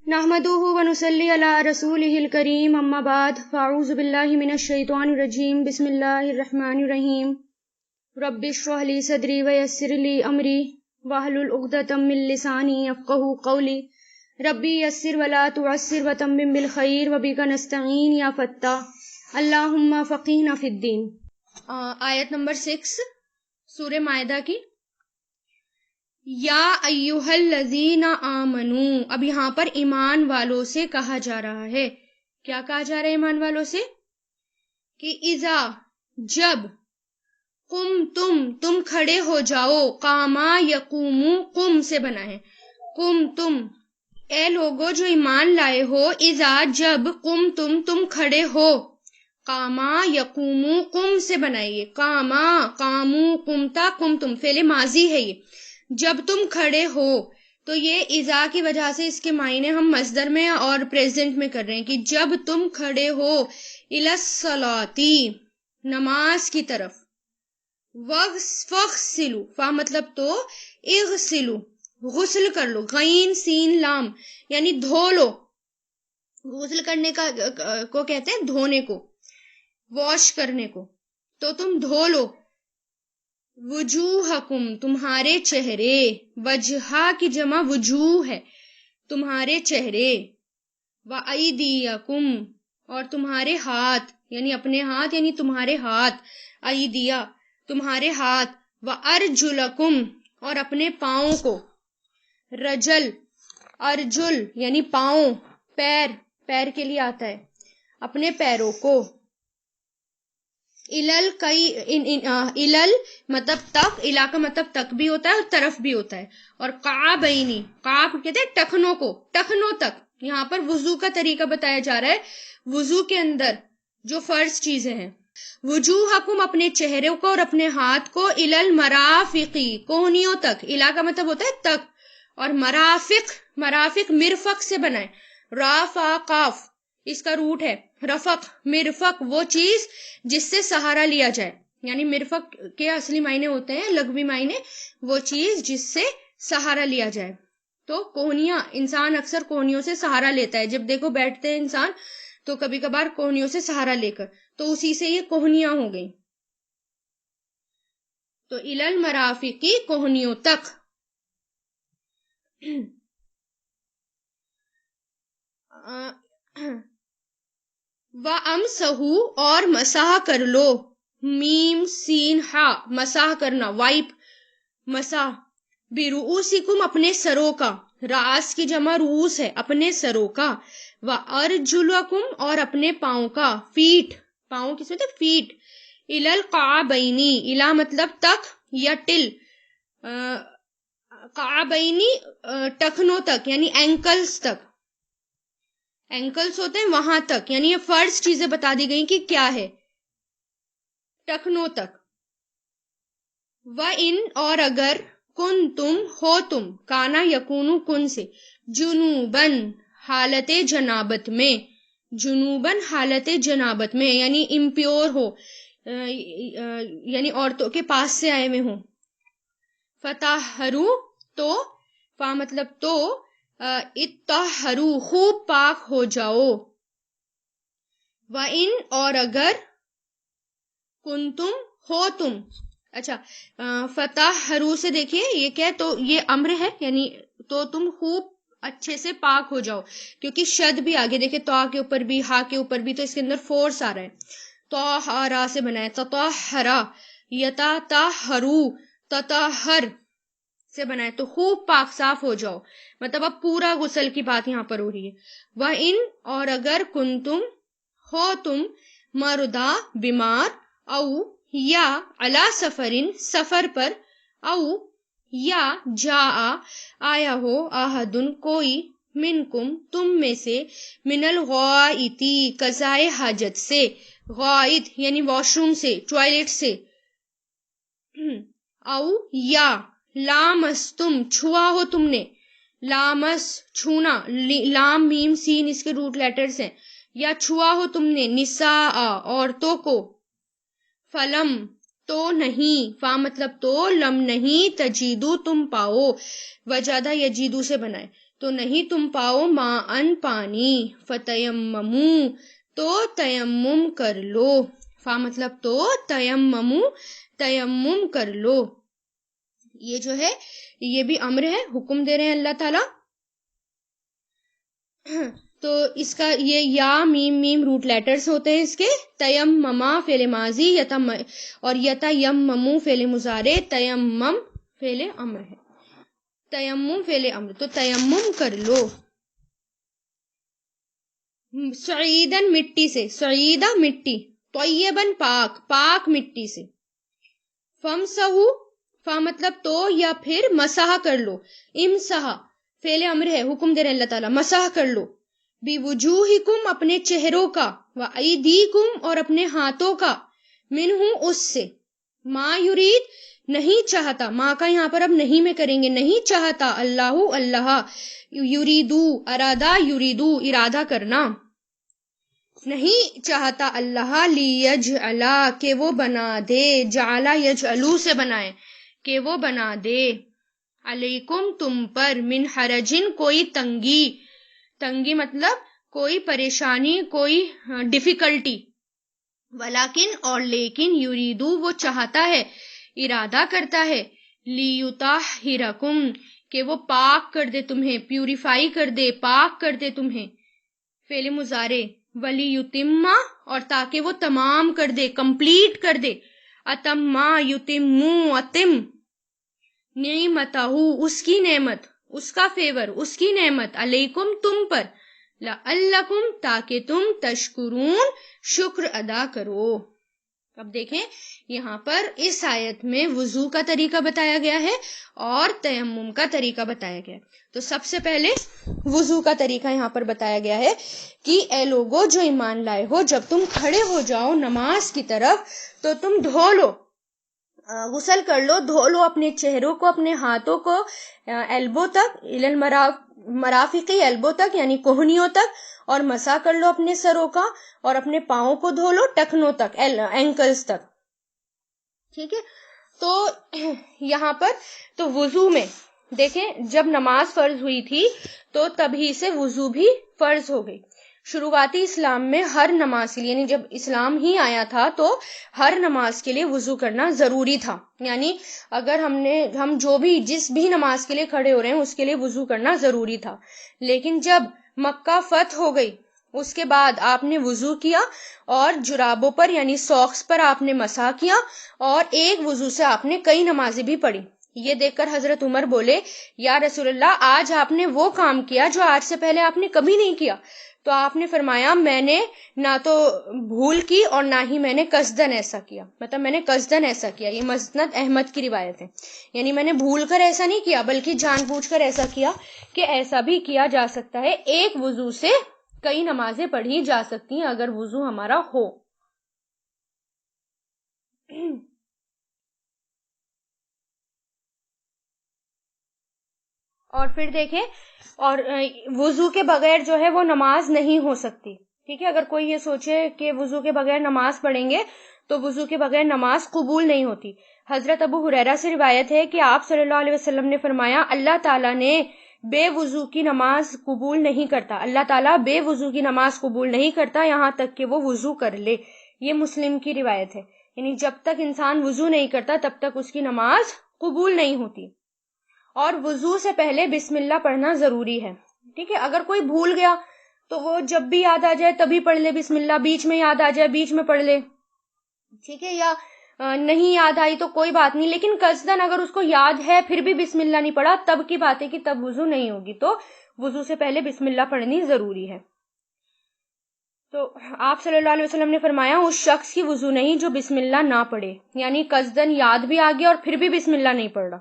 نحمده ونصلي على رسوله الكريم اما بعد فاعوذ بالله من الشیطان الرجیم بسم اللہ الرحمن الرحیم رب اشرح لي صدری ويسر لي امری واحلل عقدۃ من لسانی یفقهوا قولی ربی یسر ولا تعسر وتمم بالخیر وبک نستعین یا فتاح اللہم فقہنا فی الدین۔ آیت نمبر 6 سورہ مائدہ کی۔ یا ایھا الذین آمنو، اب یہاں پر ایمان والوں سے کہا جا رہا ہے۔ کیا کہا جا رہا ہے ایمان والوں سے؟ کہ اذا، جب، تم کھڑے ہو جاؤ، قاما یقومو، قم سے بنا ہے، تم اے لوگو جو ایمان لائے ہو، اذا جب، تم کھڑے ہو، قاما یقومو، قم سے بنائیے، قامو قمتا قمتم، فعل ماضی ہے یہ، جب تم کھڑے ہو۔ تو یہ اذا کی وجہ سے اس کے معنی ہم مصدر میں اور پریزنٹ میں کر رہے ہیں کہ جب تم کھڑے ہو، الی الصلاۃ، نماز کی طرف، فاغسلوا، فا مطلب تو، اغسلوا، غسل کر لو، غین سین لام یعنی دھو لو۔ غسل کرنے کو کہتے ہیں دھونے کو، واش کرنے کو، تو تم دھو لو۔ وجوہکم، تمہارے چہرے، وجہا کی جمع وجوہ ہے، تمہارے چہرے، وایدیکم، اور تمہارے ہاتھ، یعنی اپنے ہاتھ یعنی تمہارے ہاتھ، ایدیا تمہارے ہاتھ، وارجلکم، اور اپنے پاؤں کو، رجل ارجل یعنی پاؤں، پیر کے لیے آتا ہے، اپنے پیروں کو، الل مطلب تک، الا کا مطلب تک بھی ہوتا ہے اور طرف بھی ہوتا ہے، اور قعبینی، قعب کہتے ہیں ٹخنوں کو، ٹخنوں تک۔ یہاں پر وضو کا طریقہ بتایا جا رہا ہے، وضو کے اندر جو فرض چیزیں ہیں۔ وجوہکم، اپنے چہروں کو اور اپنے ہاتھ کو، الل مرافقی، کوہنیوں تک، الا کا مطلب ہوتا ہے تک، اور مرافق مرفق سے بنائے، رافا قاف اس کا روٹ ہے، رفق مرفق وہ چیز جس سے سہارا لیا جائے، یعنی مرفق کے اصلی معنی ہوتے ہیں، لغوی معنی وہ چیز جس سے سہارا لیا جائے۔ تو کوہنیاں، انسان اکثر کوہنیوں سے سہارا لیتا ہے، جب دیکھو بیٹھتے ہیں انسان تو کبھی کبھار کوہنیوں سے سہارا لے کر، تو اسی سے یہ کوہنیاں ہو گئیں۔ تو الل مرافقی، کوہنیوں تک۔ وَأَمْسَحُوا، اور مسح کر لو، میم سین ہا، مسح کرنا، وائپ، مسح، برؤوسکم، اپنے سروں کا، راس کی جمع رؤوس ہے، اپنے سروں کا، وَأَرْجُلَکم، اور اپنے پاؤں کا، فیٹ، پاؤں کس ہوتے ہیں؟ فیٹ، الی القعبین، الا مطلب تک یا ٹل، قعبینی ٹخنوں تک یعنی اینکلز تک، اینکلز ہوتے ہیں وہاں تک، یعنی یہ فرض چیزیں بتا دی گئی کہ کیا ہے، ٹخنوں تک۔ وَإِنْ، اور اگر، کُنْتُمْ، ہو تم، کانا یکونو کن سے، جنوباً، حالت جنابت میں، جنوباً حالت جنابت میں یعنی امپیور ہو، یعنی عورتوں کے پاس سے آئے ہوئے ہوں۔ فَطَہَّرُوا، تو، فا مطلب تو، اطہروا، خوب پاک ہو جاؤ۔ وَإِنْ، اور اگر، کنتم، ہو تم، اچھا فَطَہَّرُوا سے دیکھیے یہ کیا ہے، تو یہ امر ہے، یعنی تو تم خوب اچھے سے پاک ہو جاؤ، کیونکہ شد بھی آگے دیکھیں، تو کے اوپر بھی، ہا کے اوپر بھی، تو اس کے اندر فورس آ رہا ہے، طہارا سے بنا ہے، تطہرا، یتطہروا، تطہر سے بنا ہے، تو خوب پاک صاف ہو جاؤ، مطلب اب پورا غسل کی بات یہاں پر ہو رہی ہے۔ وَإِنْ، اور اگر، کنتم، ہو تم، مردا، بیمار، او، یا، علی سفرن، سفر پر، او، یا، جاء، آیا ہو، احدن، کوئی، منکم، تم میں سے، من الغائط، قضائے حاجت سے، غائط یعنی واش روم سے، ٹوائلٹ سے، او، یا، لامستم، چھوا ہو تم نے، لامس، چھونا، لام میم سین اس کے روٹ لیٹرز ہیں، یا چھوا ہو تم نے، نساء، عورتوں کو، فلم، تو نہیں، فا مطلب تو، لم نہیں، تجیدو، تم پاؤ، وجادہ یجیدو سے بنائے، تو نہیں تم پاؤ ماءن پانی، فتیممو تو تیمم کر لو، فا مطلب تو، تیممو تیمم کر لو. یہ جو ہے یہ بھی امر ہے، حکم دے رہے ہیں اللہ تعالی. تو اس کا یہ یا میم میم روٹ لیٹرز ہوتے ہیں اس کے. تیمما فعل ماضی، اور یتیممو فعل مضارع، تیمم فعل امر ہے. تیمم فعل امر، تو تیمم کر لو. سعیدن مٹی سے، سعیدہ مٹی، طیبن پاک، پاک مٹی سے. فمسحو فا مطلب تو یا پھر مسح کر لو. امسح فعل امر ہے، حکم دے رہے اللہ تعالیٰ مسح کر لو. بوجوہکم اپنے چہروں کا، وایدیکم اور اپنے ہاتھوں کا، منہ اس سے. ما یرید نہیں چاہتا، ماں کا یہاں پر اب نہیں میں کریں گے، نہیں چاہتا، اللہ اللہ، یریدو ارادہ، یریدو ارادہ کرنا، نہیں چاہتا اللہ، لیجعلا کہ وہ بنا دے، جعلا یجعلو سے بنائے کہ وہ بنا دے، علیکم تم پر، من حرجن کوئی تنگی، تنگی مطلب کوئی پریشانی، کوئی ڈیفیکلٹی، ولیکن اور لیکن، یریدو وہ چاہتا ہے، ارادہ کرتا ہے، لیطہرکم کہ وہ پاک کر دے تمہیں، پیوریفائی کر دے، پاک کر دے تمہیں، فعل مضارع. ولیتم اور تاکہ وہ تمام کر دے، کمپلیٹ کر دے. اتما یتمو اتم، نعمتہ اس کی نعمت، اس کا فیور، اس کی نعمت، علیکم تم پر، لعلکم تاکہ تم، تشکرون شکر ادا کرو. اب دیکھیں یہاں پر اس آیت میں وضو کا طریقہ بتایا گیا ہے اور تیمم کا طریقہ بتایا گیا ہے. تو سب سے پہلے وضو کا طریقہ یہاں پر بتایا گیا ہے کہ اے لوگو جو ایمان لائے ہو، جب تم کھڑے ہو جاؤ نماز کی طرف تو تم دھو لو، غسل کر لو، دھو لو اپنے چہروں کو، اپنے ہاتھوں کو، ایلبو تک، مرافقی ایلبو تک یعنی کوہنیوں تک، اور مسا کر لو اپنے سروں کا، اور اپنے پاؤں کو دھو لو ٹکنوں تک، اینکلز تک. ٹھیک ہے. تو یہاں پر تو وضو میں دیکھیں جب نماز فرض ہوئی تھی تو تبھی سے وضو بھی فرض ہو گئی. شروعاتی اسلام میں ہر نماز کے لیے، یعنی جب اسلام ہی آیا تھا تو ہر نماز کے لیے وضو کرنا ضروری تھا. یعنی اگر ہم جو بھی جس بھی نماز کے لیے کھڑے ہو رہے ہیں اس کے لیے وضو کرنا ضروری تھا. لیکن جب مکہ فتح ہو گئی اس کے بعد آپ نے وضو کیا اور جرابوں پر یعنی ساکس پر آپ نے مسح کیا، اور ایک وضو سے آپ نے کئی نمازیں بھی پڑھی. یہ دیکھ کر حضرت عمر بولے یا رسول اللہ آج آپ نے وہ کام کیا جو آج سے پہلے آپ نے کبھی نہیں کیا. تو آپ نے فرمایا میں نے نہ تو بھول کی اور نہ ہی میں نے قصدن ایسا کیا، مطلب میں نے قصدن ایسا کیا. یہ مسند احمد کی روایت ہے، یعنی میں نے بھول کر ایسا نہیں کیا بلکہ جان بوجھ کر ایسا کیا کہ ایسا بھی کیا جا سکتا ہے، ایک وضو سے کئی نمازیں پڑھی جا سکتی ہیں اگر وضو ہمارا ہو. اور پھر دیکھیں اور وضو کے بغیر جو ہے وہ نماز نہیں ہو سکتی. ٹھیک ہے. اگر کوئی یہ سوچے کہ وضو کے بغیر نماز پڑھیں گے تو وضو کے بغیر نماز قبول نہیں ہوتی. حضرت ابو ہریرہ سے روایت ہے کہ آپ صلی اللہ علیہ وسلم نے فرمایا اللہ تعالیٰ نے بے وضو کی نماز قبول نہیں کرتا، اللہ تعالیٰ بے وضو کی نماز قبول نہیں کرتا یہاں تک کہ وہ وضو کر لے. یہ مسلم کی روایت ہے. یعنی جب تک انسان وضو نہیں کرتا تب تک اس کی نماز قبول نہیں ہوتی. اور وضو سے پہلے بسم اللہ پڑھنا ضروری ہے. ٹھیک ہے. اگر کوئی بھول گیا تو وہ جب بھی یاد آ جائے تبھی پڑھ لے بسم اللہ، بیچ میں یاد آ جائے بیچ میں پڑھ لے. ٹھیک ہے. یا نہیں یاد آئی تو کوئی بات نہیں، لیکن قصدن اگر اس کو یاد ہے پھر بھی بسم اللہ نہیں پڑھا تب کی بات ہے کہ تب وضو نہیں ہوگی. تو وضو سے پہلے بسم اللہ پڑھنی ضروری ہے. تو آپ صلی اللہ علیہ وسلم نے فرمایا اس شخص کی وضو نہیں جو بسم اللہ نہ پڑھے، یعنی قصدن یاد بھی آ گیا اور پھر بھی بسم اللہ نہیں پڑھ رہا.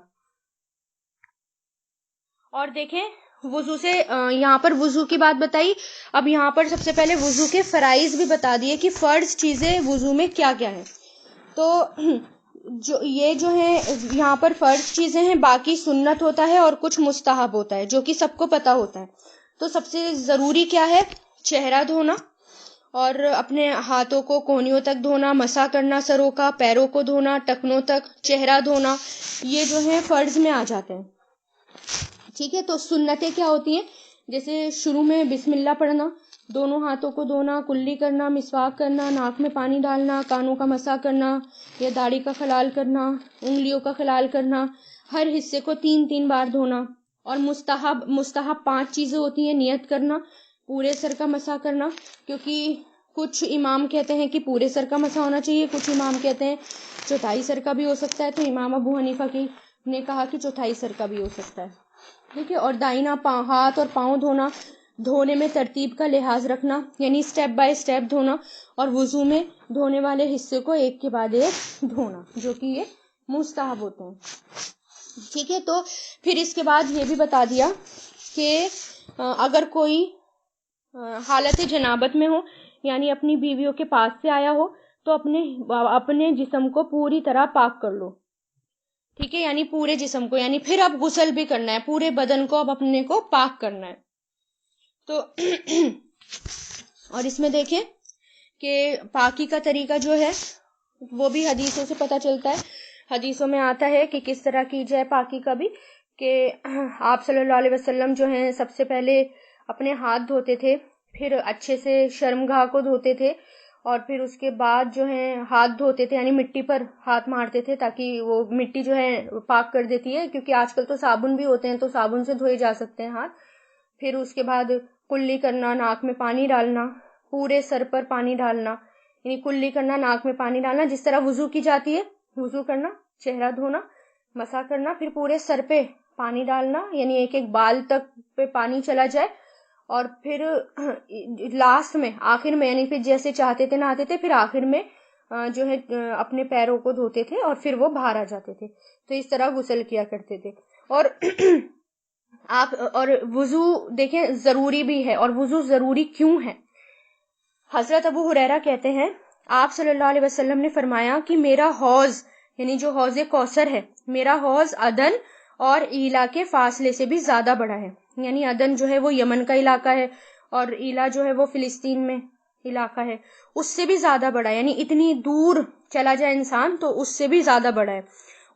اور دیکھیں وضو سے یہاں پر وضو کی بات بتائی. اب یہاں پر سب سے پہلے وضو کے فرائض بھی بتا دیے کہ فرض چیزیں وضو میں کیا کیا ہیں. تو جو ہیں یہاں پر فرض چیزیں ہیں، باقی سنت ہوتا ہے اور کچھ مستحب ہوتا ہے جو کہ سب کو پتا ہوتا ہے. تو سب سے ضروری کیا ہے؟ چہرہ دھونا اور اپنے ہاتھوں کو کونیوں تک دھونا، مسح کرنا سروں کا، پیروں کو دھونا ٹکنوں تک، چہرہ دھونا، یہ جو ہے فرض میں آ جاتے ہیں. ٹھیک ہے. تو سنتیں کیا ہوتی ہیں؟ جیسے شروع میں بسم اللہ پڑھنا، دونوں ہاتھوں کو دھونا، کلی کرنا، مسواک کرنا، ناک میں پانی ڈالنا، کانوں کا مسح کرنا یا داڑھی کا خلال کرنا، انگلیوں کا خلال کرنا، ہر حصے کو 3 بار دھونا. اور مستحب 5 چیزیں ہوتی ہیں. نیت کرنا، پورے سر کا مسح کرنا، کیونکہ کچھ امام کہتے ہیں کہ پورے سر کا مسح ہونا چاہیے، کچھ امام کہتے ہیں چوتھائی سر کا بھی ہو سکتا ہے. تو امام ابو حنیفہ نے کہا کہ چوتھائی سر کا بھی ہو سکتا ہے. ٹھیک ہے. اور دائنا ہاتھ اور پاؤں دھونا، دھونے میں ترتیب کا لحاظ رکھنا، یعنی سٹیپ بائی سٹیپ دھونا، اور وضو میں دھونے والے حصے کو ایک کے بعد ایک دھونا، جو کہ یہ مستحب ہوتے ہیں. ٹھیک ہے. تو پھر اس کے بعد یہ بھی بتا دیا کہ اگر کوئی حالت جنابت میں ہو، یعنی اپنی بیویوں کے پاس سے آیا ہو، تو اپنے جسم کو پوری طرح پاک کر لو. ٹھیک ہے. یعنی پورے جسم کو، یعنی پھر اب غسل بھی کرنا ہے، پورے بدن کو اب اپنے کو پاک کرنا ہے. تو اور اس میں دیکھیں کہ پاکی کا طریقہ جو ہے وہ بھی حدیثوں سے پتہ چلتا ہے. حدیثوں میں آتا ہے کہ کس طرح کی جائے پاکی کا بھی، کہ آپ صلی اللہ علیہ وسلم جو ہیں سب سے پہلے اپنے ہاتھ دھوتے تھے، پھر اچھے سے شرمگاہ کو دھوتے تھے، اور پھر اس کے بعد جو ہے ہاتھ دھوتے تھے، یعنی مٹی پر ہاتھ مارتے تھے تاکہ وہ مٹی جو ہے پاک کر دیتی ہے، کیونکہ آج کل تو صابن بھی ہوتے ہیں تو صابن سے دھوئے جا سکتے ہیں ہاتھ. پھر اس کے بعد کلی کرنا، ناک میں پانی ڈالنا، پورے سر پر پانی ڈالنا، یعنی کلی کرنا، ناک میں پانی ڈالنا، جس طرح وضو کی جاتی ہے وضو کرنا، چہرہ دھونا، مسح کرنا، پھر پورے سر پہ پانی ڈالنا، یعنی ایک ایک بال تک پہ پانی چلا جائے، اور پھر لاسٹ میں آخر میں، یعنی پھر جیسے چاہتے تھے نہاتے تھے، پھر آخر میں جو ہے اپنے پیروں کو دھوتے تھے اور پھر وہ باہر آ جاتے تھے. تو اس طرح غسل کیا کرتے تھے. اور وضو دیکھیں ضروری بھی ہے. اور وضو ضروری کیوں ہے؟ حضرت ابو ہریرہ کہتے ہیں آپ صلی اللہ علیہ وسلم نے فرمایا کہ میرا حوض، یعنی جو حوض کوثر ہے، میرا حوض عدن اور ایلا کے فاصلے سے بھی زیادہ بڑا ہے. یعنی عدن جو ہے وہ یمن کا علاقہ ہے، اور ایلا جو ہے وہ فلسطین میں علاقہ ہے، اس سے بھی زیادہ بڑا ہے. یعنی اتنی دور چلا جائے انسان تو اس سے بھی زیادہ بڑا ہے.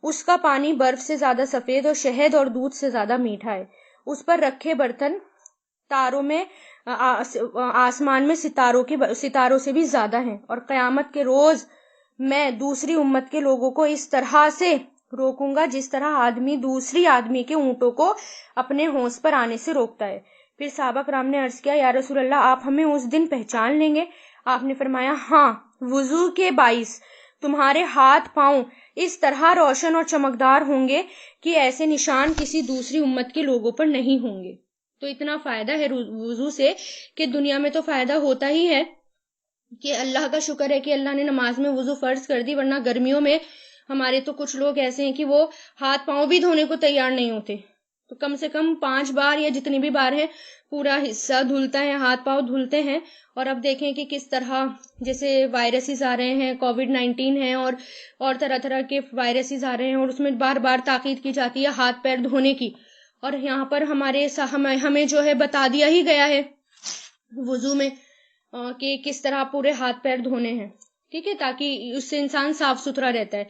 اس کا پانی برف سے زیادہ سفید اور شہد اور دودھ سے زیادہ میٹھا ہے. اس پر رکھے برتن تاروں میں آسمان میں ستاروں سے بھی زیادہ ہیں. اور قیامت کے روز میں دوسری امت کے لوگوں کو اس طرح سے روکوں گا جس طرح آدمی دوسری آدمی کے اونٹوں کو اپنے حوض پر آنے سے روکتا ہے. پھر صحابہ کرام نے عرض کیا یا رسول اللہ، آپ ہمیں اس دن پہچان لیں گے؟ آپ نے فرمایا ہاں، وضو کے باعث تمہارے ہاتھ پاؤں اس طرح روشن اور چمکدار ہوں گے کہ ایسے نشان کسی دوسری امت کے لوگوں پر نہیں ہوں گے. تو اتنا فائدہ ہے وضو سے کہ دنیا میں تو فائدہ ہوتا ہی ہے، کہ اللہ کا شکر ہے کہ اللہ نے نماز میں وضو فرض کر دی، ورنہ گرمیوں میں ہمارے تو کچھ لوگ ایسے ہیں کہ وہ ہاتھ پاؤں بھی دھونے کو تیار نہیں ہوتے. تو کم سے کم 5 بار یا جتنی بھی بار ہے پورا حصہ دھلتا ہے، ہاتھ پاؤں دھلتے ہیں. اور اب دیکھیں کہ کس طرح جیسے وائرسز آ رہے ہیں، کووڈ-19 ہے اور طرح طرح کے وائرسز آ رہے ہیں، اور اس میں بار بار تاکید کی جاتی ہے ہاتھ پیر دھونے کی. اور یہاں پر ہمیں جو ہے بتا دیا ہی گیا ہے وضو میں کہ کس طرح پورے ہاتھ پیر دھونے ہیں. ٹھیک ہے، تاکہ اس سے انسان صاف ستھرا رہتا ہے.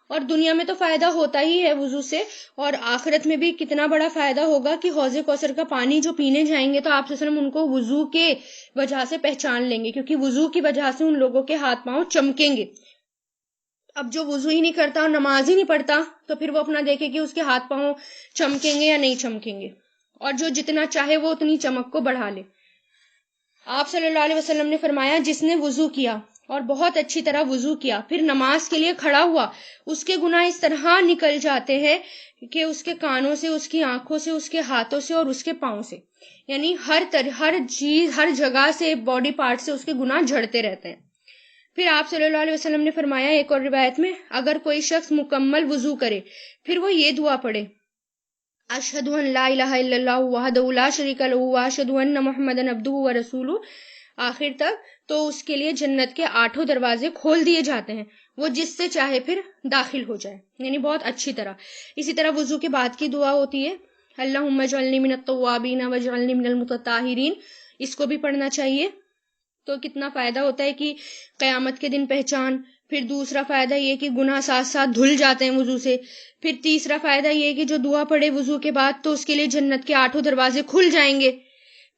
اور دنیا میں تو فائدہ ہوتا ہی ہے وضو سے، اور آخرت میں بھی کتنا بڑا فائدہ ہوگا کہ حوض کوثر کا پانی جو پینے جائیں گے تو آپ صلی اللہ علیہ وسلم ان کو وضو کے وجہ سے پہچان لیں گے، کیونکہ وضو کی وجہ سے ان لوگوں کے ہاتھ پاؤں چمکیں گے. اب جو وضو ہی نہیں کرتا اور نماز ہی نہیں پڑھتا تو پھر وہ اپنا دیکھے کہ اس کے ہاتھ پاؤں چمکیں گے یا نہیں چمکیں گے. اور جو جتنا چاہے وہ اتنی چمک کو بڑھا لے. آپ صلی اللہ علیہ وسلم نے فرمایا جس نے وضو کیا اور بہت اچھی طرح وضو کیا پھر نماز کے لیے کھڑا ہوا، اس کے گناہ اس طرح نکل جاتے ہیں کہ اس کے کانوں سے، اس کی آنکھوں سے، اس کے ہاتھوں سے اور اس کے پاؤں سے، یعنی ہر چیز، ہر جگہ سے، باڈی پارٹ سے اس کے گناہ جھڑتے رہتے ہیں. پھر آپ صلی اللہ علیہ وسلم نے فرمایا ایک اور روایت میں، اگر کوئی شخص مکمل وضو کرے پھر وہ یہ دعا پڑھے، اشہد ان لا الہ الا اللہ وحدہ لا شریک لہ واشہد ان محمدًا عبدہ ورسولہ، آخر تک، تو اس کے لیے جنت کے 8 دروازے کھول دیے جاتے ہیں، وہ جس سے چاہے پھر داخل ہو جائے، یعنی بہت اچھی طرح. اسی طرح وضو کے بعد کی دعا ہوتی ہے اللہم اجعلنی من التوابین واجعلنی من المتطہرین، اس کو بھی پڑھنا چاہیے. تو کتنا فائدہ ہوتا ہے کہ قیامت کے دن پہچان، پھر دوسرا فائدہ یہ کہ گناہ ساتھ ساتھ دھل جاتے ہیں وضو سے. پھر تیسرا فائدہ یہ کہ جو دعا پڑھے وضو کے بعد تو اس کے لیے جنت کے 8 دروازے کھل جائیں گے.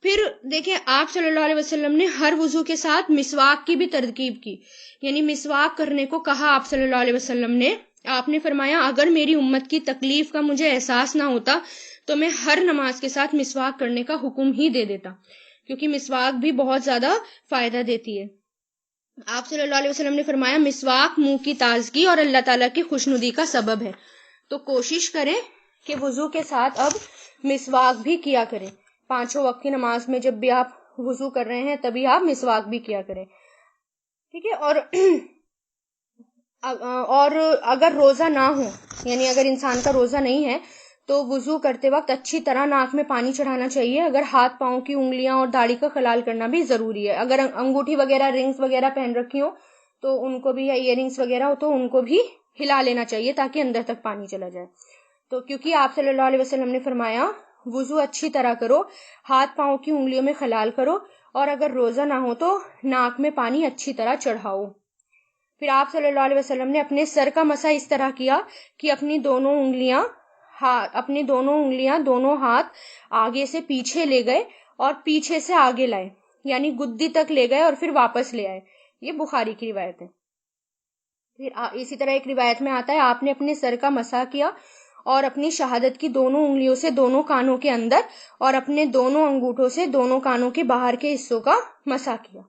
پھر دیکھیں آپ صلی اللہ علیہ وسلم نے ہر وضو کے ساتھ مسواک کی بھی ترکیب کی، یعنی مسواک کرنے کو کہا آپ صلی اللہ علیہ وسلم نے. آپ نے فرمایا اگر میری امت کی تکلیف کا مجھے احساس نہ ہوتا تو میں ہر نماز کے ساتھ مسواک کرنے کا حکم ہی دے دیتا، کیونکہ مسواک بھی بہت زیادہ فائدہ دیتی ہے. آپ صلی اللہ علیہ وسلم نے فرمایا مسواک منہ کی تازگی اور اللہ تعالیٰ کی خوشنودی کا سبب ہے. تو کوشش کریں کہ وضو کے ساتھ اب مسواک بھی کیا کریں. 5 وقت کی نماز میں جب بھی آپ وضو کر رہے ہیں تبھی آپ مسواک بھی کیا کریں. ٹھیک ہے. اور اگر روزہ نہ ہو، یعنی اگر انسان کا روزہ نہیں ہے تو وضو کرتے وقت اچھی طرح ناک میں پانی چڑھانا چاہیے. اگر ہاتھ پاؤں کی انگلیاں اور داڑھی کا خلال کرنا بھی ضروری ہے. اگر انگوٹھی وغیرہ رنگز وغیرہ پہن رکھی ہو تو ان کو بھی، یا ایئر رنگس وغیرہ ہو تو ان کو بھی ہلا لینا چاہیے تاکہ اندر تک پانی چلا جائے. تو کیونکہ آپ صلی اللہ علیہ وسلم نے فرمایا وضو اچھی طرح کرو، ہاتھ پاؤں کی انگلیوں میں خلال کرو، اور اگر روزہ نہ ہو تو ناک میں پانی اچھی طرح چڑھاؤ. پھر آپ صلی اللہ علیہ وسلم نے اپنے سر کا مسح اس طرح کیا کہ اپنی دونوں انگلیاں دونوں ہاتھ آگے سے پیچھے لے گئے اور پیچھے سے آگے لائے، یعنی گدی تک لے گئے اور پھر واپس لے آئے. یہ بخاری کی روایت ہے. پھر اسی طرح ایک روایت میں آتا ہے آپ نے اپنے سر کا مسح کیا اور اپنی شہادت کی دونوں انگلیوں سے دونوں کانوں کے اندر اور اپنے دونوں انگوٹھوں سے دونوں کانوں کے باہر کے حصوں کا مسح کیا.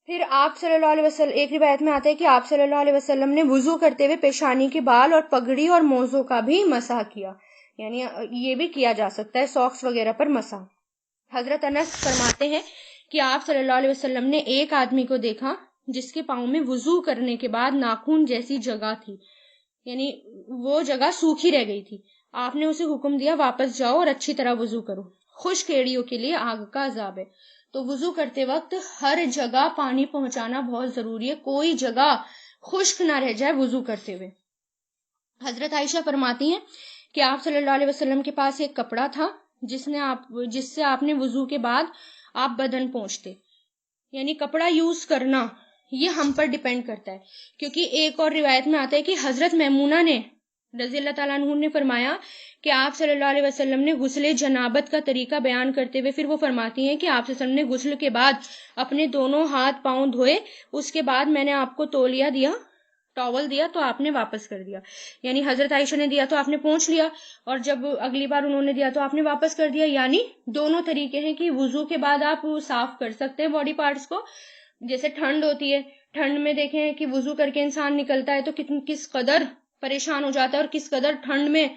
پھر آپ صلی اللہ علیہ وسلم، ایک روایت میں آتا ہے کہ آپ صلی اللہ علیہ وسلم نے وضو کرتے ہوئے پیشانی کے بال اور پگڑی اور موزوں کا بھی مسح کیا، یعنی یہ بھی کیا جا سکتا ہے ساکس وغیرہ پر مسح. حضرت انس فرماتے ہیں کہ آپ صلی اللہ علیہ وسلم نے ایک آدمی کو دیکھا جس کے پاؤں میں وضو کرنے کے بعد ناخن جیسی جگہ تھی، یعنی وہ جگہ سوکھی رہ گئی تھی. آپ نے اسے حکم دیا واپس جاؤ اور اچھی طرح وضو کرو، خشک ایڑیوں کے لیے آگ کا عذاب ہے. تو وضو کرتے وقت ہر جگہ پانی پہنچانا بہت ضروری ہے، کوئی جگہ خشک نہ رہ جائے وضو کرتے ہوئے. حضرت عائشہ فرماتی ہیں کہ آپ صلی اللہ علیہ وسلم کے پاس ایک کپڑا تھا جس سے آپ نے وضو کے بعد آپ بدن پونچھتے، یعنی کپڑا یوز کرنا یہ ہم پر ڈیپینڈ کرتا ہے. کیونکہ ایک اور روایت میں آتا ہے کہ حضرت میمونہ نے رضی اللہ تعالیٰ عنہ نے فرمایا کہ آپ صلی اللہ علیہ وسلم نے غسل جنابت کا طریقہ بیان کرتے ہوئے پھر وہ فرماتی ہیں کہ آپ صلی اللہ علیہ وسلم نے غسل کے بعد اپنے دونوں ہاتھ پاؤں دھوئے، اس کے بعد میں نے آپ کو ٹاول دیا تو آپ نے واپس کر دیا. یعنی حضرت عائشہ نے دیا تو آپ نے پونچھ لیا، اور جب اگلی بار انہوں نے دیا تو آپ نے واپس کر دیا. یعنی دونوں طریقے ہیں کہ وضو کے بعد آپ صاف کر سکتے ہیں باڈی پارٹس کو. جیسے ٹھنڈ ہوتی ہے، ٹھنڈ میں دیکھیں کہ وضو کر کے انسان نکلتا ہے تو کس قدر پریشان ہو جاتا ہے اور کس قدر ٹھنڈ میں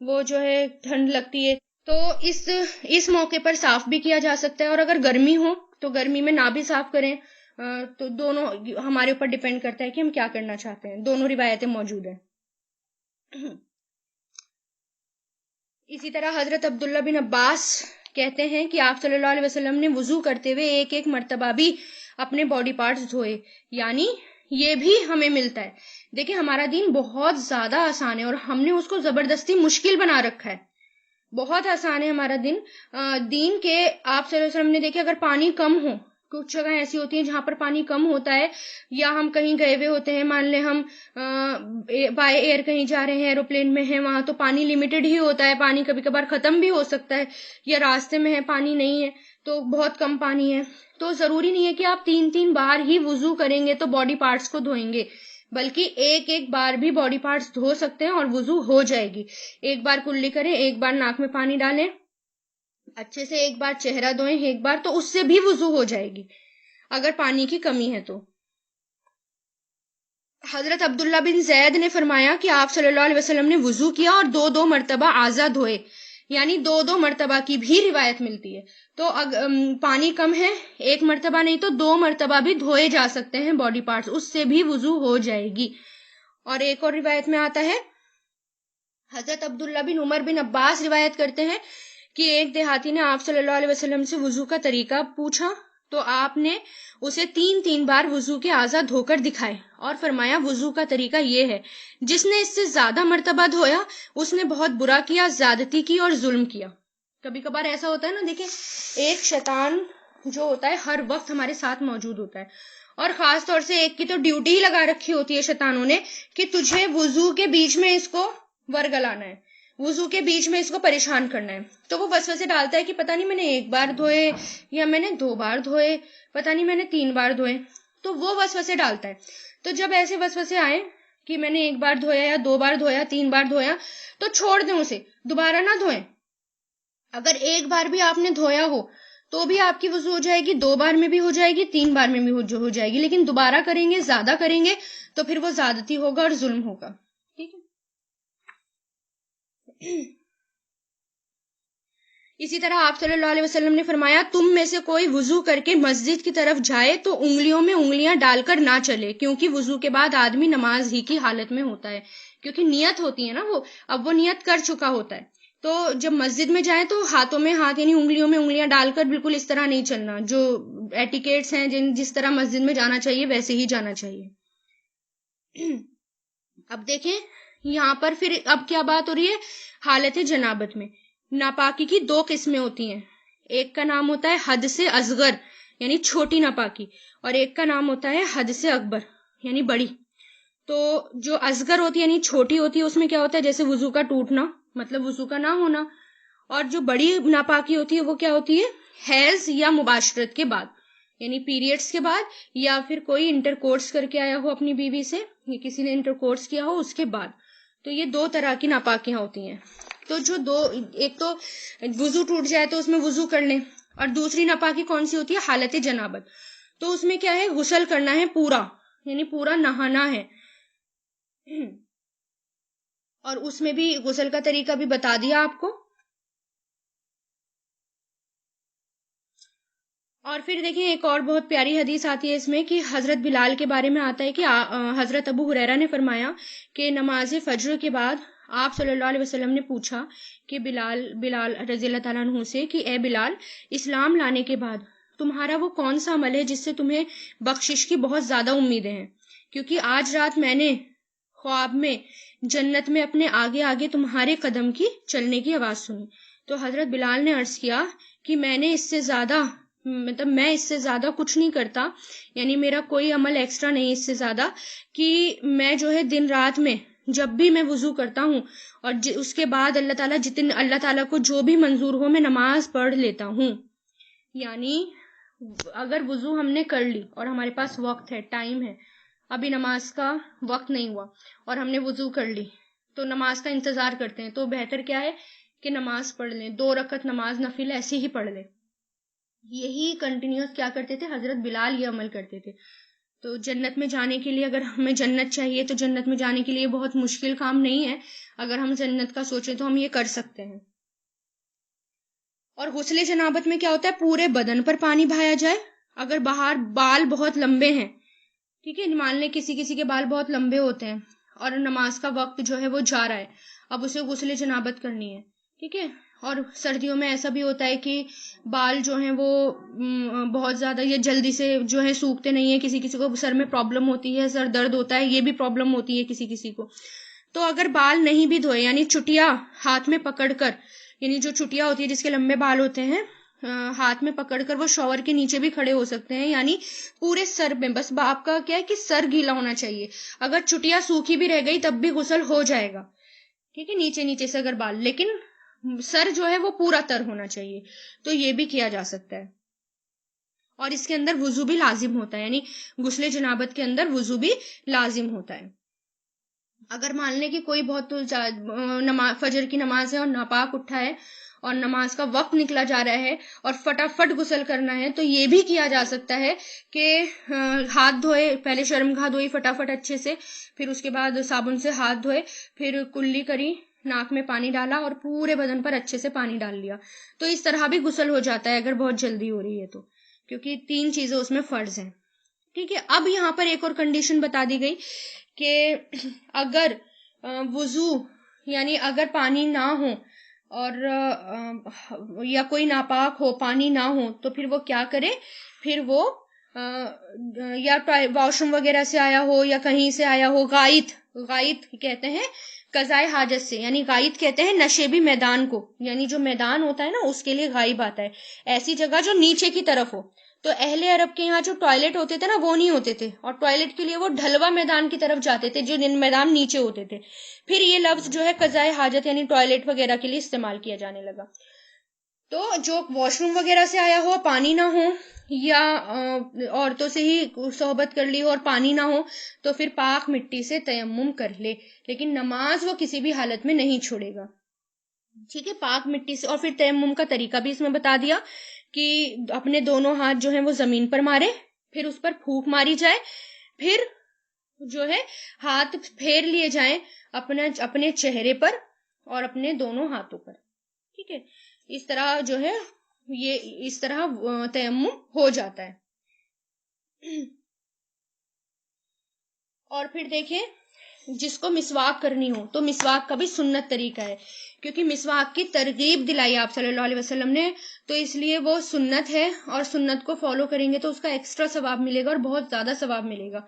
وہ جو ہے ٹھنڈ لگتی ہے. تو اس موقع پر صاف بھی کیا جا سکتا ہے، اور اگر گرمی ہو تو گرمی میں نہ بھی صاف کریں. تو دونوں ہمارے اوپر ڈیپینڈ کرتا ہے کہ ہم کیا کرنا چاہتے ہیں. دونوں روایتیں موجود ہیں. اسی طرح حضرت عبداللہ بن عباس کہتے ہیں کہ آپ صلی اللہ علیہ وسلم نے وضو کرتے ہوئے ایک مرتبہ بھی اپنے باڈی پارٹس دھوئے. یعنی یہ بھی ہمیں ملتا ہے. دیکھیں ہمارا دین بہت زیادہ آسان ہے اور ہم نے اس کو زبردستی مشکل بنا رکھا ہے. بہت آسان ہے ہمارا دین کے. آپ صلی اللہ علیہ وسلم نے دیکھے اگر پانی کم ہو، کچھ جگہ ایسی ہوتی ہیں جہاں پر پانی کم ہوتا ہے، یا ہم کہیں گئے ہوئے ہوتے ہیں، مان لیں ہم بائی ایئر کہیں جا رہے ہیں، ایروپلین میں ہیں، وہاں تو پانی لیمیٹڈ ہی ہوتا ہے، پانی کبھی کبھار ختم بھی ہو سکتا ہے، یا راستے میں ہے پانی نہیں ہے تو بہت کم پانی ہے. تو ضروری نہیں ہے کہ آپ 3 بار ہی وضو کریں گے تو باڈی پارٹس کو دھوئیں گے، بلکہ ایک بار بھی باڈی پارٹس دھو سکتے ہیں اور وضو ہو جائے گی. ایک بار کلی کریں، ایک بار ناک میں پانی ڈالیں اچھے سے، ایک بار چہرہ دھوئیں ایک بار، تو اس سے بھی وضو ہو جائے گی اگر پانی کی کمی ہے تو. حضرت عبداللہ بن زید نے فرمایا کہ آپ صلی اللہ علیہ وسلم نے وضو کیا اور 2 مرتبہ اعضاء دھوئے، یعنی 2 مرتبہ کی بھی روایت ملتی ہے. تو پانی کم ہے، 1 مرتبہ نہیں تو 2 مرتبہ بھی دھوئے جا سکتے ہیں باڈی پارٹس، اس سے بھی وضو ہو جائے گی. اور ایک اور روایت میں آتا ہے، حضرت عبداللہ بن عمر بن عباس روایت کرتے ہیں کہ ایک دیہاتی نے آپ صلی اللہ علیہ وسلم سے وضو کا طریقہ پوچھا تو آپ نے اسے 3 بار وضو کے اعضاء دھو کر دکھائے اور فرمایا وضو کا طریقہ یہ ہے، جس نے اس سے زیادہ مرتبہ دھویا اس نے بہت برا کیا، زیادتی کی اور ظلم کیا. کبھی کبھار ایسا ہوتا ہے نا، دیکھیں ایک شیطان جو ہوتا ہے ہر وقت ہمارے ساتھ موجود ہوتا ہے اور خاص طور سے ایک کی تو ڈیوٹی ہی لگا رکھی ہوتی ہے شیطانوں نے کہ تجھے وضو کے بیچ میں اس کو ورگلانا ہے، وضو کے بیچ میں اس کو پریشان کرنا ہے. تو وہ وسوسے ڈالتا ہے کہ پتہ نہیں میں نے 1 بار دھوئے یا میں نے 2 بار دھوئے، پتہ نہیں میں نے 3 بار دھوئے، تو وہ وسوسے ڈالتا ہے. تو جب ایسے وسوسے آئے کہ میں نے 1 بار دھویا یا 2 بار دھویا 3 بار دھویا، تو چھوڑ دیں اسے، دوبارہ نہ دھوئیں. اگر 1 بار بھی آپ نے دھویا ہو تو بھی آپ کی وضو ہو جائے گی، 2 بار میں بھی ہو جائے گی، 3 بار میں بھی ہو جائے گی، لیکن دوبارہ کریں گے، زیادہ کریں گے تو پھر وہ زیادتی ہوگا اور ظلم ہوگا. ٹھیک ہے. اسی طرح آپ صلی اللہ علیہ وسلم نے فرمایا تم میں سے کوئی وضو کر کے مسجد کی طرف جائے تو انگلیوں میں انگلیاں ڈال کر نہ چلے، کیونکہ وضو کے بعد آدمی نماز ہی کی حالت میں ہوتا ہے، کیونکہ نیت ہوتی ہے نا، وہ اب وہ نیت کر چکا ہوتا ہے. تو جب مسجد میں جائیں تو ہاتھوں میں ہاتھ یعنی انگلیوں میں انگلیاں ڈال کر بالکل اس طرح نہیں چلنا، جو ایٹیکیٹس ہیں جس طرح مسجد میں جانا چاہیے ویسے ہی جانا چاہیے. اب دیکھیں یہاں پر پھر اب کیا بات ہو رہی ہے، حالت جنابت میں ناپاکی کی 2 قسمیں ہوتی ہیں. ایک کا نام ہوتا ہے حد سے اصغر یعنی چھوٹی ناپاکی، اور ایک کا نام ہوتا ہے حد سے اکبر یعنی بڑی. تو جو اصغر ہوتی ہے یعنی چھوٹی ہوتی ہے اس میں کیا ہوتا ہے، جیسے وضو کا ٹوٹنا مطلب وضو کا نہ ہونا، اور جو بڑی ناپاکی ہوتی ہے وہ کیا ہوتی ہے، حیض یا مباشرت کے بعد یعنی پیریڈز کے بعد، یا پھر کوئی انٹر کورس کر کے آیا ہو اپنی بیوی سے یا کسی نے انٹر کورس کیا ہو اس کے بعد. تو یہ 2 طرح کی ناپاکیاں ہوتی ہیں. تو ایک تو وضو ٹوٹ جائے تو اس میں وضو کر لیں، اور دوسری ناپاکی کون سی ہوتی ہے، حالت جنابت. تو اس میں کیا ہے، غسل کرنا ہے پورا یعنی پورا نہانا ہے. اور اس میں بھی غسل کا طریقہ بھی بتا دیا آپ کو. اور پھر دیکھیں ایک اور بہت پیاری حدیث آتی ہے اس میں کہ حضرت بلال کے بارے میں آتا ہے کہ حضرت ابو ہریرہ نے فرمایا کہ نماز فجر کے بعد آپ صلی اللہ علیہ وسلم نے پوچھا کہ بلال رضی اللہ تعالیٰ عنہ سے کہ اے بلال، اسلام لانے کے بعد تمہارا وہ کون سا عمل ہے جس سے تمہیں بخشش کی بہت زیادہ امیدیں ہیں، کیونکہ آج رات میں نے خواب میں جنت میں اپنے آگے آگے تمہارے قدم کی چلنے کی آواز سنی. تو حضرت بلال نے عرض کیا کہ میں اس سے زیادہ کچھ نہیں کرتا، یعنی میرا کوئی عمل ایکسٹرا نہیں اس سے زیادہ، کہ میں جو ہے دن رات میں جب بھی میں وضو کرتا ہوں اور اس کے بعد اللہ تعالیٰ کو جو بھی منظور ہو میں نماز پڑھ لیتا ہوں. یعنی اگر وضو ہم نے کر لی اور ہمارے پاس وقت ہے، ٹائم ہے، ابھی نماز کا وقت نہیں ہوا اور ہم نے وضو کر لی تو نماز کا انتظار کرتے ہیں، تو بہتر کیا ہے کہ نماز پڑھ لیں، 2 رکعت نماز نفل ایسے ہی پڑھ لیں. یہی کنٹینیوس کیا کرتے تھے حضرت بلال، یہ عمل کرتے تھے. تو جنت میں جانے کے لیے، اگر ہمیں جنت چاہیے تو جنت میں جانے کے لیے بہت مشکل کام نہیں ہے، اگر ہم جنت کا سوچیں تو ہم یہ کر سکتے ہیں. اور غسل جنابت میں کیا ہوتا ہے، پورے بدن پر پانی بہایا جائے. اگر باہر بال بہت لمبے ہیں، ٹھیک ہے، مان لیں کسی کے بال بہت لمبے ہوتے ہیں اور نماز کا وقت جو ہے وہ جا رہا ہے، اب اسے غسل جنابت کرنی ہے، ٹھیک ہے. اور سردیوں میں ایسا بھی ہوتا ہے کہ بال جو ہیں وہ بہت زیادہ یہ جلدی سے جو ہے سوکھتے نہیں ہیں، کسی کو سر میں پرابلم ہوتی ہے، سر درد ہوتا ہے، یہ بھی پرابلم ہوتی ہے کسی کو. تو اگر بال نہیں بھی دھوئے یعنی چٹیا ہاتھ میں پکڑ کر، یعنی جو چٹیا ہوتی ہے جس کے لمبے بال ہوتے ہیں ہاتھ میں پکڑ کر وہ شاور کے نیچے بھی کھڑے ہو سکتے ہیں، یعنی پورے سر میں، بس آپ کا کیا ہے کہ سر گیلا ہونا چاہیے. اگر چٹیا سوکھی بھی رہ گئی تب بھی غسل ہو جائے گا، ٹھیک ہے، نیچے سے اگر بال، لیکن سر جو ہے وہ پورا تر ہونا چاہیے. تو یہ بھی کیا جا سکتا ہے. اور اس کے اندر وضو بھی لازم ہوتا ہے، یعنی غسل جنابت کے اندر وضو بھی لازم ہوتا ہے. اگر مان لیں کہ کوئی بہت فجر کی نماز ہے اور ناپاک اٹھا ہے اور نماز کا وقت نکلا جا رہا ہے اور فٹافٹ غسل کرنا ہے، تو یہ بھی کیا جا سکتا ہے کہ ہاتھ دھوئے، پہلے شرمگاہ دھوئی فٹافٹ اچھے سے، پھر اس کے بعد صابن سے ہاتھ دھوئے، پھر کلی کری، ناک میں پانی ڈالا اور پورے بدن پر اچھے سے پانی ڈال لیا. تو اس طرح بھی غسل ہو جاتا ہے اگر بہت جلدی ہو رہی ہے تو، کیونکہ 3 چیزیں اس میں فرض ہیں. ٹھیک ہے. اب یہاں پر ایک اور کنڈیشن بتا دی گئی کہ اگر وضو یعنی اگر پانی نہ ہو اور یا کوئی ناپاک ہو، پانی نہ ہو، تو پھر وہ کیا کرے، پھر وہ یا واش روم وغیرہ سے آیا ہو یا کہیں سے آیا ہو، غائط کہتے ہیں قضائے حاجت سے، یعنی غائط کہتے ہیں نشیبی میدان کو، یعنی جو میدان ہوتا ہے نا اس کے لیے غائب آتا ہے، ایسی جگہ جو نیچے کی طرف ہو۔ تو اہل عرب کے یہاں جو ٹوائلٹ ہوتے تھے نا وہ نہیں ہوتے تھے، اور ٹوائلٹ کے لیے وہ ڈھلوا میدان کی طرف جاتے تھے جو میدان نیچے ہوتے تھے۔ پھر یہ لفظ جو ہے قضائے حاجت یعنی ٹوائلٹ وغیرہ کے لیے استعمال کیا جانے لگا۔ تو جو واش روم وغیرہ سے آیا ہو، پانی نہ ہو، یا عورتوں سے ہی صحبت کر لی ہو اور پانی نہ ہو، تو پھر پاک مٹی سے تیمم کر لے، لیکن نماز وہ کسی بھی حالت میں نہیں چھوڑے گا، ٹھیک ہے، پاک مٹی سے۔ اور پھر تیمم کا طریقہ بھی اس میں بتا دیا کہ اپنے دونوں ہاتھ جو ہیں وہ زمین پر مارے، پھر اس پر پھونک ماری جائے، پھر جو ہے ہاتھ پھیر لیے جائیں اپنے چہرے پر اور اپنے دونوں ہاتھوں پر، ٹھیک ہے، اس طرح جو ہے یہ اس طرح تیمم ہو جاتا ہے۔ اور پھر دیکھیں جس کو مسواک کرنی ہو تو مسواک کا بھی سنت طریقہ ہے، کیونکہ مسواک کی ترغیب دلائی آپ صلی اللہ علیہ وسلم نے، تو اس لیے وہ سنت ہے، اور سنت کو فالو کریں گے تو اس کا ایکسٹرا ثواب ملے گا اور بہت زیادہ ثواب ملے گا۔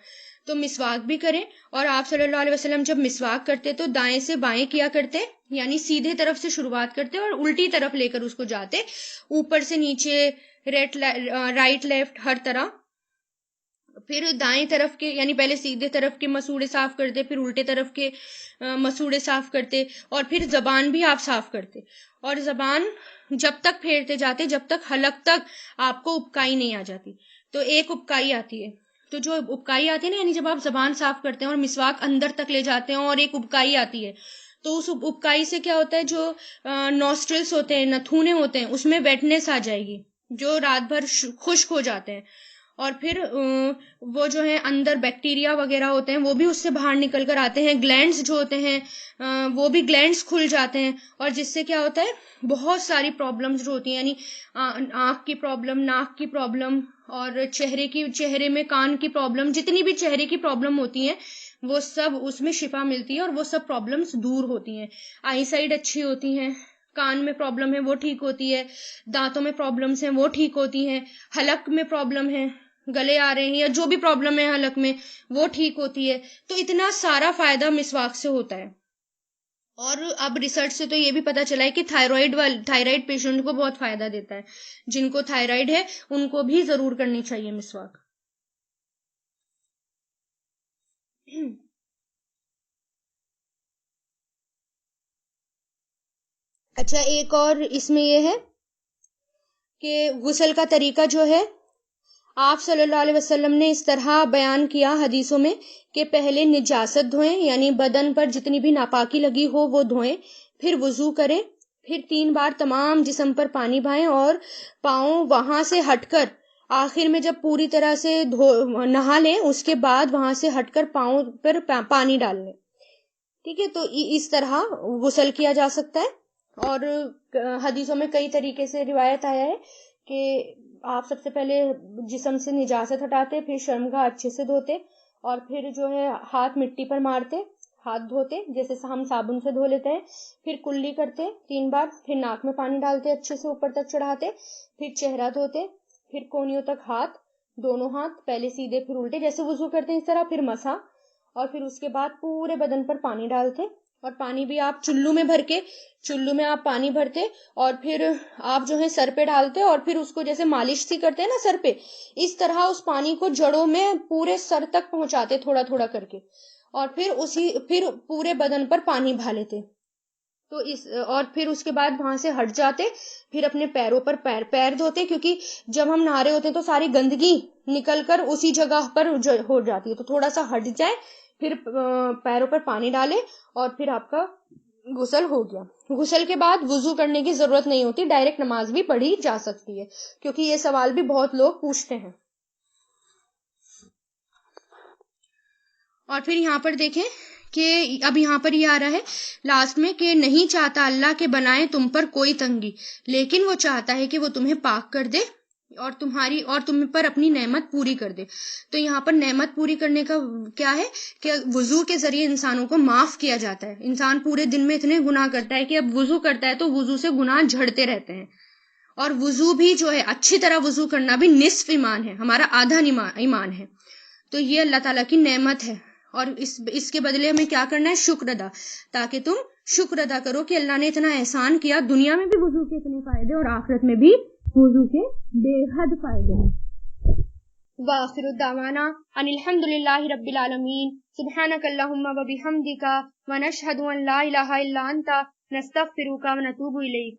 تو مسواک بھی کریں، اور آپ صلی اللہ علیہ وسلم جب مسواک کرتے تو دائیں سے بائیں کیا کرتے، یعنی سیدھے طرف سے شروعات کرتے اور الٹی طرف لے کر اس کو جاتے، اوپر سے نیچے، رائٹ لیفٹ ہر طرح، پھر دائیں طرف کے یعنی پہلے سیدھے طرف کے مسوڑے صاف کرتے، پھر الٹے طرف کے مسوڑے صاف کرتے، اور پھر زبان بھی آپ صاف کرتے، اور زبان جب تک پھیرتے جاتے جب تک حلق تک آپ کو ابکائی نہیں آ جاتی۔ تو ایک ابکائی آتی ہے، تو جو ابکائی آتی ہے نا، یعنی جب آپ زبان صاف کرتے ہیں اور مسواک اندر تک لے جاتے ہیں اور ایک ابکائی آتی ہے، تو اس ابکائی سے کیا ہوتا ہے، جو نوسٹرلز ہوتے ہیں، نتھونے ہوتے ہیں، اس میں ویٹنس آ جائے گی، جو رات بھر خشک ہو جاتے ہیں، اور پھر وہ جو ہے اندر بیکٹیریا وغیرہ ہوتے ہیں وہ بھی اس سے باہر نکل کر آتے ہیں، گلینڈز جو ہوتے ہیں وہ بھی گلینڈز کھل جاتے ہیں، اور جس سے کیا ہوتا ہے بہت ساری پرابلمز جو ہوتی ہیں، یعنی آنکھ کی پرابلم، ناک کی پرابلم، اور چہرے میں کان کی پرابلم، جتنی بھی چہرے کی پرابلم ہوتی ہیں وہ سب اس میں شفا ملتی ہے، اور وہ سب پرابلمز دور ہوتی ہیں، آئی سائڈ اچھی ہوتی ہیں، کان میں پرابلم ہے وہ ٹھیک ہوتی ہے، دانتوں میں پرابلمز ہیں وہ ٹھیک ہوتی ہیں، حلق میں پرابلم ہے، گلے آ رہے ہیں یا جو بھی پرابلم ہے حلق میں وہ ٹھیک ہوتی ہے۔ تو اتنا سارا فائدہ مسواک سے ہوتا ہے۔ اور اب ریسرچ سے تو یہ بھی پتا چلا ہے کہ تھائرائیڈ پیشنٹ کو بہت فائدہ دیتا ہے، جن کو تھائرائیڈ ہے ان کو بھی ضرور کرنی چاہیے مسواک۔ اچھا، ایک اور اس میں یہ ہے کہ غسل کا طریقہ جو ہے آپ صلی اللہ علیہ وسلم نے اس طرح بیان کیا حدیثوں میں کہ پہلے نجاست دھوئیں، یعنی بدن پر جتنی بھی ناپاکی لگی ہو وہ دھوئیں، پھر وضو کریں، پھر 3 بار تمام جسم پر پانی بہائیں، اور پاؤں وہاں سے ہٹ کر آخر میں جب پوری طرح سے نہا لیں اس کے بعد وہاں سے ہٹ کر پاؤں پر پانی ڈال لیں، ٹھیک ہے۔ تو اس طرح غسل کیا جا سکتا ہے، اور حدیثوں میں کئی طریقے سے روایت آیا ہے کہ آپ سب سے پہلے جسم سے نجاست ہٹاتے، پھر شرمگاہ اچھے سے دھوتے، اور پھر جو ہے ہاتھ مٹی پر مارتے، ہاتھ دھوتے جیسے ہم صابن سے دھو لیتے ہیں، پھر کلی کرتے 3 بار، پھر ناک میں پانی ڈالتے اچھے سے اوپر تک چڑھاتے، پھر چہرہ دھوتے، پھر کونیوں تک ہاتھ، دونوں ہاتھ پہلے سیدھے پھر الٹے جیسے وضو کرتے ہیں اس طرح، پھر مسح، اور پھر اس کے بعد پورے بدن پر پانی ڈالتے، اور پانی بھی آپ چلو میں آپ پانی بھرتے، اور پھر آپ جو ہے سر پہ ڈالتے، اور پھر اس کو جیسے مالش سی کرتے ہیں نا سر پہ، اس طرح اس پانی کو جڑوں میں پورے سر تک پہنچاتے تھوڑا تھوڑا کر کے، اور پھر پورے بدن پر پانی بہا لیتے، تو اور پھر اس کے بعد وہاں سے ہٹ جاتے، پھر اپنے پیروں پر پیر دھوتے، کیونکہ جب ہم نہا رہے ہوتے ہیں تو ساری گندگی نکل کر اسی جگہ پر ہو جاتی ہے، تو تھوڑا سا ہٹ جائے، پھر پیروں پر پانی ڈالے، اور پھر آپ کا غسل ہو گیا۔ غسل کے بعد وضو کرنے کی ضرورت نہیں ہوتی، ڈائریکٹ نماز بھی پڑھی جا سکتی ہے، کیونکہ یہ سوال بھی بہت لوگ پوچھتے ہیں۔ اور پھر یہاں پر دیکھیں کہ اب یہاں پر یہ آ رہا ہے لاسٹ میں کہ نہیں چاہتا اللہ کے بنائے تم پر کوئی تنگی، لیکن وہ چاہتا ہے کہ وہ تمہیں پاک کر دے اور تم پر اپنی نعمت پوری کر دے۔ تو یہاں پر نعمت پوری کرنے کا کیا ہے کہ وضو کے ذریعے انسانوں کو معاف کیا جاتا ہے۔ انسان پورے دن میں اتنے گناہ کرتا ہے کہ اب وضو کرتا ہے تو وضو سے گناہ جھڑتے رہتے ہیں، اور وضو بھی جو ہے اچھی طرح وضو کرنا بھی نصف ایمان ہے، ہمارا آدھا ایمان ہے، تو یہ اللہ تعالیٰ کی نعمت ہے۔ اور اس کے بدلے ہمیں کیا کرنا ہے؟ شکر ادا، تاکہ تم شکر ادا کرو کہ اللہ نے اتنا احسان کیا، دنیا میں بھی وضو کے اتنے فائدے اور آخرت میں بھی وضو کے بے حد فائدے ہیں۔ وآخر دعوانا ان الحمد للہ رب العالمین، سبحانک اللہم و بحمدک، ونشہد ان لا الہ الا انت، نستغفرک و نتوب الیک۔